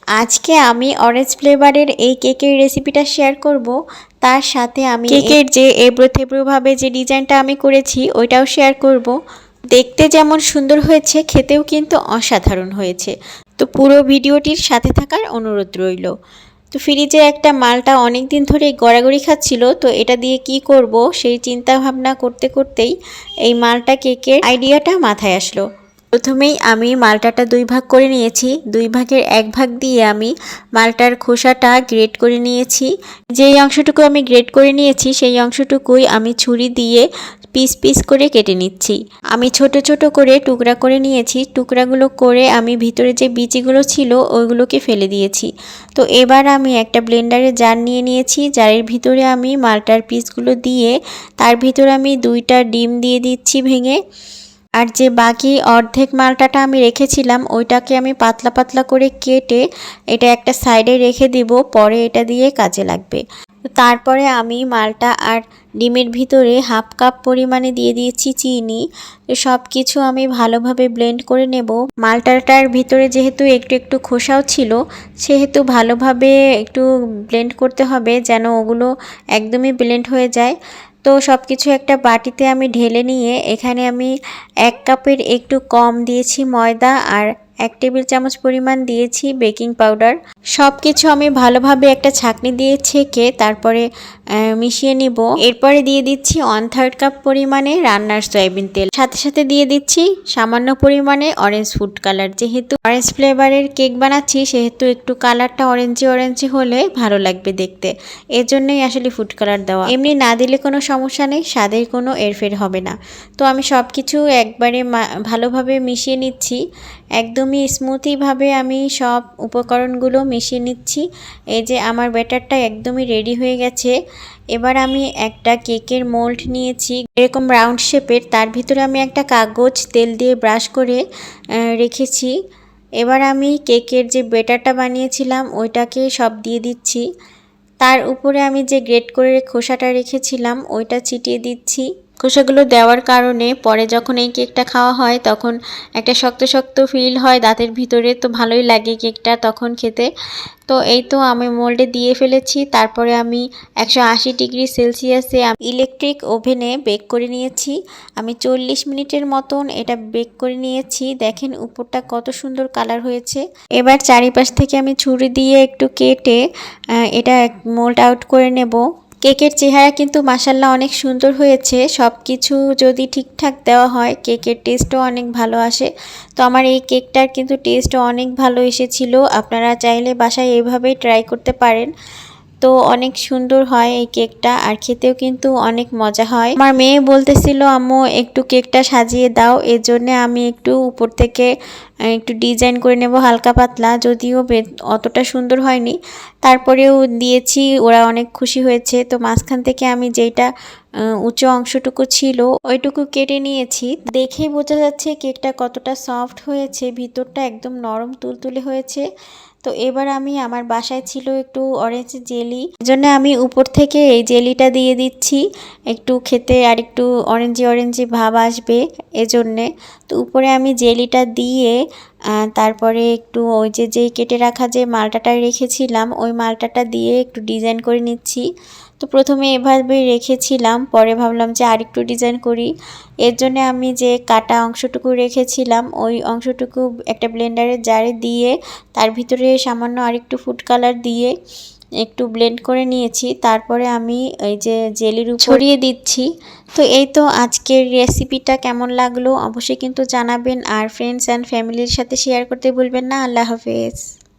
আজকে আমি অরেঞ্জ ফ্লেভারের এই কেকের রেসিপিটা শেয়ার করব। তার সাথে আমি কেকের যে এবড়ো থেবড়োভাবে যে ডিজাইনটা আমি করেছি ওইটাও শেয়ার করব। দেখতে যেমন সুন্দর হয়েছে, খেতেও কিন্তু অসাধারণ হয়েছে। তো পুরো ভিডিওটির সাথে থাকার অনুরোধ রইল। তো ফ্রিজে একটা মালটা অনেক দিন ধরে গড়াগড়ি খাচ্ছিল, তো এটা দিয়ে কি করব সেই চিন্তা ভাবনা করতে করতেই এই মালটা কেকের আইডিয়াটা মাথায় আসলো। প্রথমেই আমি মালটাটা 2 ভাগ করে নিয়েছি। 2 ভাগের 1 ভাগ দিয়ে আমি মালটার খোসাটা গ্রেট করে নিয়েছি। যেই অংশটুকু আমি গ্রেট করে নিয়েছি সেই অংশটুকুই আমি ছুরি দিয়ে পিস পিস করে কেটে নিচ্ছি। আমি ছোট ছোট করে টুকরা করে নিয়েছি। টুকরাগুলো করে আমি ভিতরে যে বিচিগুলো ছিল ওইগুলোকে ফেলে দিয়েছি। তো এবার আমি একটা ব্লেন্ডারে জার নিয়ে নিয়েছি। জারের ভিতরে আমি মালটার পিসগুলো দিয়ে তার ভিতরে আমি 2টা ডিম দিয়ে দিচ্ছি ভেঙে। আর যে বাকি অর্ধেক মালটাটা আমি রেখেছিলাম ওইটাকে আমি পাতলা পাতলা করে কেটে এটা একটা সাইডে রেখে দিব, পরে এটা দিয়ে কাজে লাগবে। তারপরে আমি মালটা আর ডিমের ভিতরে হাফ কাপ পরিমাণে দিয়ে দিয়েছি চিনি। সব কিছু আমি ভালোভাবে ব্লেন্ড করে নেব। মালটাটার ভিতরে যেহেতু একটু একটু খোসাও ছিল সেহেতু ভালোভাবে একটু ব্লেন্ড করতে হবে যেন ওগুলো একদমই ব্লেন্ড হয়ে যায়। তো সব কিছু একটা বাটিতে আমি ঢেলে নিয়ে এখানে আমি 1 কাপের একটু কম দিয়েছি ময়দা আর 1 টেবিল চামচ পরিমাণ দিয়েছি বেকিং পাউডার। সব কিছু আমি ভালোভাবে একটা ছাঁকনি দিয়ে ছেঁকে তারপরে মিশিয়ে নিব। এরপরে দিয়ে দিচ্ছি 1/3 কাপ পরিমাণে রান্নার সয়াবিন তেল। সাথে সাথে দিয়ে দিচ্ছি সামান্য পরিমাণে অরেঞ্জ ফুড কালার। যেহেতু অরেঞ্জ ফ্লেভারের কেক বানাচ্ছি সেহেতু একটু কালারটা অরেঞ্জি অরেঞ্জি হলে ভালো লাগবে দেখতে, এজন্যই আসলে ফুড কালার দেওয়া। এমনি না দিলে কোনো সমস্যা নেই, স্বাদের কোনো এরফের হবে না। তো আমি সব কিছু একবারে ভালোভাবে মিশিয়ে নিচ্ছি। একদমই স্মুথিভাবে আমি সব উপকরণগুলো মিশিয়ে নিচ্ছি। এই যে আমার ব্যাটারটা একদমই রেডি হয়ে গেছে। এবার আমি একটা কেকের মোল্ড নিয়েছি এরকম রাউন্ড শেপের, তার ভিতরে আমি একটা কাগজ তেল দিয়ে ব্রাশ করে রেখেছি। এবার আমি কেকের যে ব্যাটারটা বানিয়েছিলাম ওইটাকে সব দিয়ে দিচ্ছি। তার উপরে আমি যে গ্রেট করে খোসাটা রেখেছিলাম ওইটা ছিটিয়ে দিচ্ছি। খোসাগুলো দেওয়ার কারণে পরে যখন এই কেকটা খাওয়া হয় তখন একটা শক্ত শক্ত ফিল হয় দাঁতের ভিতরে, তো ভালোই লাগে কেকটা তখন খেতে। তো এই তো আমি মোল্ডে দিয়ে ফেলেছি। তারপরে আমি 180 ডিগ্রি সেলসিয়াসে ইলেকট্রিক ওভেনে বেক করে নিয়েছি। আমি 40 মিনিটের মতন এটা বেক করে নিয়েছি। দেখেন উপরটা কত সুন্দর কালার হয়েছে। এবার চারিপাশ থেকে আমি ছুরি দিয়ে একটু কেটে এটা মোল্ড আউট করে নেব। কেকের চেহারা কিন্তু মাশাআল্লাহ অনেক সুন্দর হয়েছে। সব কিছু যদি ঠিকঠাক দেওয়া হয় কেকের টেস্টও অনেক ভালো আসে। তো আমার এই কেকটার কিন্তু টেস্টও অনেক ভালো এসেছিল। আপনারা চাইলে বাসায় এইভাবেই ট্রাই করতে পারেন। তো অনেক সুন্দর হয় এই কেকটা আর খেতেও কিন্তু অনেক মজা হয়। আমার মেয়ে বলতেছিল আম্মু একটু কেকটা সাজিয়ে দাও, এর জন্য আমি একটু উপর থেকে একটু ডিজাইন করে নেব হালকা পাতলা, যদিও অতটা সুন্দর হয়নি, তারপরেও দিয়েছি, ওরা অনেক খুশি হয়েছে। তো মাঝখান থেকে আমি যেটা উঁচু অংশটুকু ছিল ওইটুকু কেটে নিয়েছি। দেখেই বোঝা যাচ্ছে কেকটা কতটা সফট হয়েছে, ভিতরটা একদম নরম তুলতুলে হয়েছে। তো এবার আমি আমার বাসায় ছিল একটু অরেঞ্জ জেলি, এজন্য আমি উপর থেকে এই জেলিটা দিয়ে দিচ্ছি। একটু খেতে আর একটু অরেঞ্জি অরেঞ্জি ভাব আসবে এজন্যে। তো উপরে আমি জেলিটা দিয়ে তারপরে একটু ওই যেই কেটে রাখা যে মালটাটা রেখেছিলাম ওই মালটাটা দিয়ে একটু ডিজাইন করে নিচ্ছি। তো প্রথমে এভাবে রেখেছিলাম, পরে ভাবলাম যে আরেকটু ডিজাইন করি। এর জন্য আমি যে কাটা অংশটুকু রেখেছিলাম ওই অংশটুকু একটা ব্লেন্ডারের জারে দিয়ে তার ভিতরে সামান্য আরেকটু ফুড কালার দিয়ে একটু ব্লেন্ড করে নিয়েছি। তারপরে আমি এই যে জেলির উপর ছড়িয়ে দিচ্ছি। তো এই তো আজকের রেসিপিটা কেমন লাগলো অবশ্যই কিন্তু জানাবেন, আর ফ্রেন্ডস অ্যান্ড ফ্যামিলির সাথে শেয়ার করতে ভুলবেন না। আল্লাহ হাফেজ।